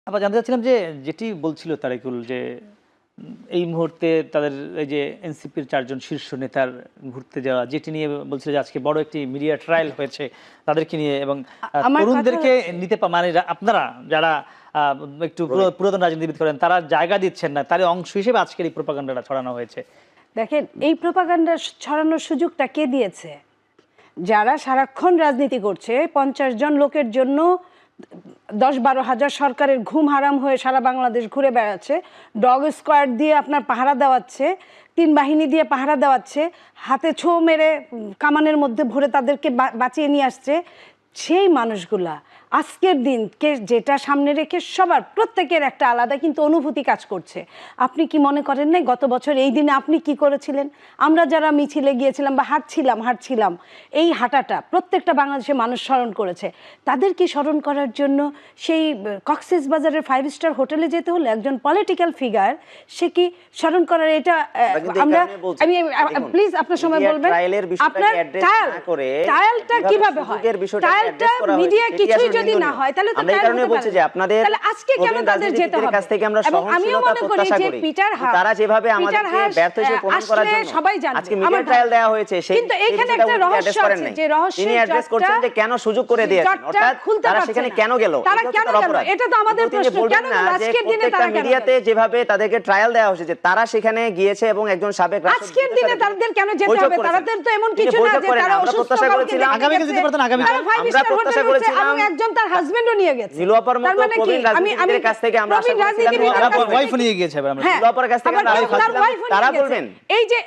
আবার জানতে চাচ্ছিলাম যে যেটি বলছিল তারেকুল যে এই মুহূর্তে তাদের এই যে এনসিপির 4 জন শীর্ষ নেতার ঘুরতে যাওয়া, যেটি নিয়ে বলছিল যে আজকে বড় একটি মিডিয়া ট্রায়াল হয়েছে তাদেরকে নিয়ে, এবং তরুণদেরকে নিতে মানে আপনারা যারা একটু পুরাতন রাজনীতিবিদ করেন তারা জায়গা দিচ্ছেন না, তার অংশ হিসেবে আজকের এই প্রোপাগান্ডাটা ছড়ানো হয়েছে। দেখেন, এই প্রোপাগান্ডা ছড়ানোর সুযোগটা কে দিয়েছে? যারা সারাক্ষণ রাজনীতি করছে, 50 জন লোকের জন্য 10-12 হাজার সরকারের ঘুম হারাম হয়ে সারা বাংলাদেশ ঘুরে বেড়াচ্ছে, ডগ স্কোয়াড দিয়ে আপনার পাহারা দেওয়াচ্ছে, 3 বাহিনী দিয়ে পাহারা দেওয়াচ্ছে, হাতে ছো মেরে কামানের মধ্যে ভরে তাদেরকে বাঁচিয়ে নিয়ে আসছে। সেই মানুষগুলা আজকের দিনকে যেটা সামনে রেখে সবার প্রত্যেকের একটা আলাদা কিন্তু অনুভূতি কাজ করছে। আপনি কি মনে করেন নাই গত বছর এই দিনে আপনি কি করেছিলেন? আমরা যারা মিছিলে গিয়েছিলাম বা হাঁটছিলাম, এই হাঁটাটা প্রত্যেকটা বাংলাদেশের মানুষ স্মরণ করেছে। তাদের কি স্মরণ করার জন্য সেই কক্সবাজারের 5 স্টার হোটেলে যেতে হলো? একজন পলিটিক্যাল ফিগার, সে কি স্মরণ করার এটা আমরা আমি প্লিজ আপনার সময় বলবেন। আপনার ট্রায়ালটা কিভাবে হয়? ট্রায়ালটা মিডিয়া কিছুই যদি না হয় তাহলে তো এই কারণে বলছি যে আপনাদের তাহলে আজকে কেন তাদের যেতে হবে? কাছ থেকে আমরা সহনশীলতা প্রত্যাশা করি। তারা যেভাবে আমাদেরকে ব্যর্থ হিসেবে প্রমাণ করার জন্য সবাই জানে আজকে মিডিয়া ট্রায়াল দেওয়া হয়েছে, সেই কিন্তু এখানে একটা রহস্য আছে, যে রহস্য তিনি অ্যাড্রেস করছেন যে কেন সুযোগ করে দিয়েছেন, অর্থাৎ তারা সেখানে কেন গেল, তারা কেন গেল, এটা তো আমাদের প্রশ্ন। কেন আজকের দিনে তারা মিডিয়াতে যেভাবে তাদেরকে ট্রায়াল দেওয়া হয়েছে যে তারা সেখানে গিয়েছে এবং একজন সাবেক রাষ্ট্রপতি, আজকের দিনে তাদের কেন যেতে হবে? তাদের তো এমন কিছু না যে তারা অসুস্থ করেছিলাম, আগামী কাল যেতে পারতেন, আগামী কাল আমরা প্রত্যাশা করেছিলাম এবং একজন তার হাজবেন্ডও নিয়ে গেছে। নীলুআপার মতো প্রবীণ রাজনীতিবিদের কাছ থেকে আমরা আশা করেছিলাম ওয়াইফ নিয়ে গিয়েছে। আমরা নীলুআপার কাছ থেকে তারা বলবেন, এই যে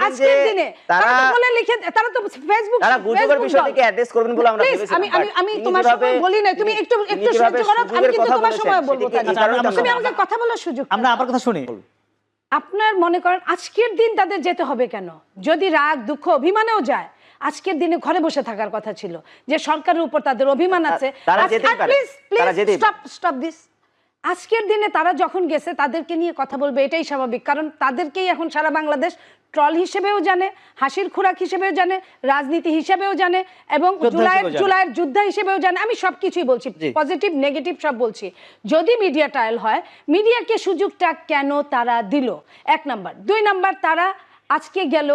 আজকের দিনে তারা বলে লিখে, তারা তো ফেসবুক, তারা গুজবের বিষয়টিকে অ্যাড্রেস করবেন বলে আমরা ভেবেছিলাম। আমি তোমার সময় বলি না, তুমি একটু সহ্য করো, আমি কিন্তু তোমার সময় বলবো। তুমি আমাকে কথা বলার সুযোগ, আমরা আপনার কথা শুনি। আপনার মনে করেন আজকের দিন তাদের যেতে হবে কেন? যদি রাগ, দুঃখ, অভিমানেও যায়, আজকের দিনে ঘরে বসে থাকার কথা ছিল। যে সরকারের উপর তাদের অভিমান আছে, স্টপ দিস। আজকের দিনে তারা যখন গেছে তাদেরকে নিয়ে কথা বলবে, এটাই স্বাভাবিক। কারণ তাদেরকেই এখন সারা বাংলাদেশ ট্রল হিসেবেও জানে, হাসির খোরাক হিসেবেও জানে, রাজনীতি হিসেবেও জানে, এবং জুলাইয়ের যোদ্ধা হিসেবেও জানে। আমি সবকিছুই বলছি, পজিটিভ নেগেটিভ সব বলছি। যদি মিডিয়া ট্রায়াল হয়, মিডিয়াকে সুযোগটা কেন তারা দিল? 1 নাম্বার। 2 নাম্বার, তারা আজকে গেল,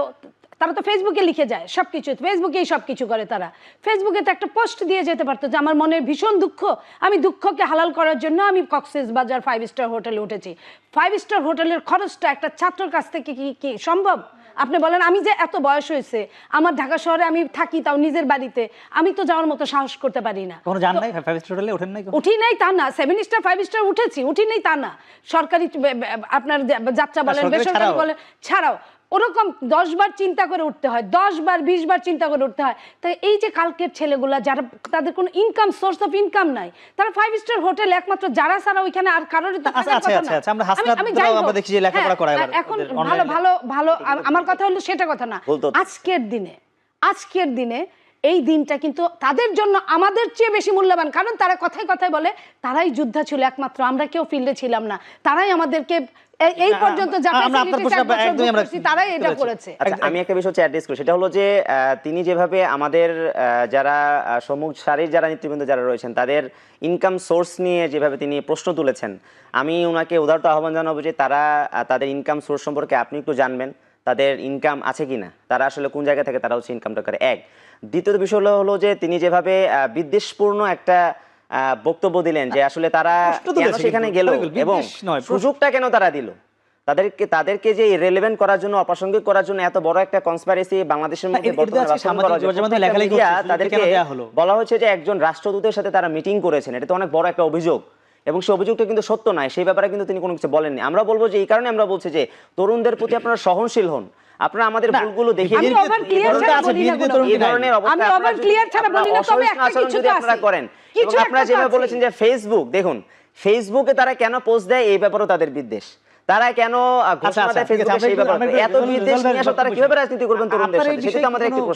তারা তো ফেসবুকে লিখে যায় সবকিছু, ফেসবুকেই সবকিছু করে। তারা ফেসবুকে তো একটা পোস্ট দিয়ে যেতে পারতো যে আমার মনের ভীষণ দুঃখ, আমি দুঃখকে হালাল করার জন্য আমি কক্সবাজার 5 স্টার হোটেলে উঠেছি। 5 স্টার হোটেলের খরচটা একটা ছাত্রের কাছ থেকে কি সম্ভব? আপনি বলেন, আমি যে এত বয়স হয়েছে, আমার ঢাকা শহরে আমি থাকি, তাও নিজের বাড়িতে, আমি তো যাওয়ার মতো সাহস করতে পারি না। উঠি নাই তা না, 7 স্টার 5 স্টার উঠেছি, উঠি নাই তা না। সরকারি আপনার যাত্রা বলেন, বেসরকারি বলেন, ছাড়াও ওরকম 10 বার চিন্তা করে উঠতে হয়, 10 বার 20 বার চিন্তা করে উঠতে হয়। তাই এই যে কালকের ছেলেগুলা যারা তাদের কোনো ইনকাম, সোর্স অফ ইনকাম নাই, তারা 5 স্টার হোটেল একমাত্র যারা ছাড়া ওইখানে আর কারোর তো থাকার কথা না। এখন ভালো ভালো ভালো, আমার কথা হলো সেটা কথা না। আজকের দিনে এই দিনটা কিন্তু তাদের জন্য আমাদের চেয়ে বেশি মূল্যবান। কারণ তারা কথায় কথায় বলে তারাই যোদ্ধা ছিল একমাত্র, আমরা কেউ ফিল্ডে ছিলাম না, তারাই আমাদেরকে এই পর্যন্ত তারাই এটা করেছে। আমি একটা বিষয় অ্যাড্রেস করি, সেটা হলো যে তিনি যেভাবে আমাদের যারা সম্মুখ সারির যারা নেতৃবৃন্দ যারা রয়েছেন তাদের ইনকাম সোর্স নিয়ে যেভাবে তিনি প্রশ্ন তুলেছেন, আমি ওনাকে উদারত আহ্বান জানাবো যে তারা তাদের ইনকাম সোর্স সম্পর্কে আপনি একটু জানবেন, তাদের ইনকাম আছে কিনা, তারা আসলে কোন জায়গা থেকে তারা হচ্ছে ইনকামটা করে। এক, দ্বিতীয় বিষয় হলো যে তিনি যেভাবে বিদ্বেষপূর্ণ একটা বক্তব্য দিলেন যে আসলে তারা কেন সেখানে গেল এবং সুযোগটা কেন তারা দিল, তাদেরকে যে রিলেভেন্ট করার জন্য, অপ্রাসঙ্গিক করার জন্য এত বড় একটা কনস্পিরেসি বাংলাদেশের মধ্যে তাদেরকে বলা হয়েছে যে একজন রাষ্ট্রদূতের সাথে তারা মিটিং করেছেন। এটা তো অনেক বড় একটা অভিযোগ এবং সেই অভিযোগটা কিন্তু সত্য নয়, সেই ব্যাপারে কিন্তু তিনি কোনো কিছু বলেননি। আমরা বলবো যে এই কারণে আমরা বলছি যে তরুণদের প্রতি আপনারা সহনশীল হন, আপনারা আমাদের ভুলগুলো দেখিয়ে দিন, আপনারা করেন। আপনারা যেভাবে বলেছেন যে ফেসবুক, দেখুন ফেসবুকে তারা কেন পোস্ট দেয় এই ব্যাপারেও তাদের বিদ্বেষ, তারা কেন ঘোষণা দেয় ফেসবুকে সেই ব্যাপারে এত বিদ্বেষ নিয়ে আসলে তারা কিভাবে রাজনীতি করবেন তরুণদের সাথে, সেটা আমাদের একটি প্রশ্ন।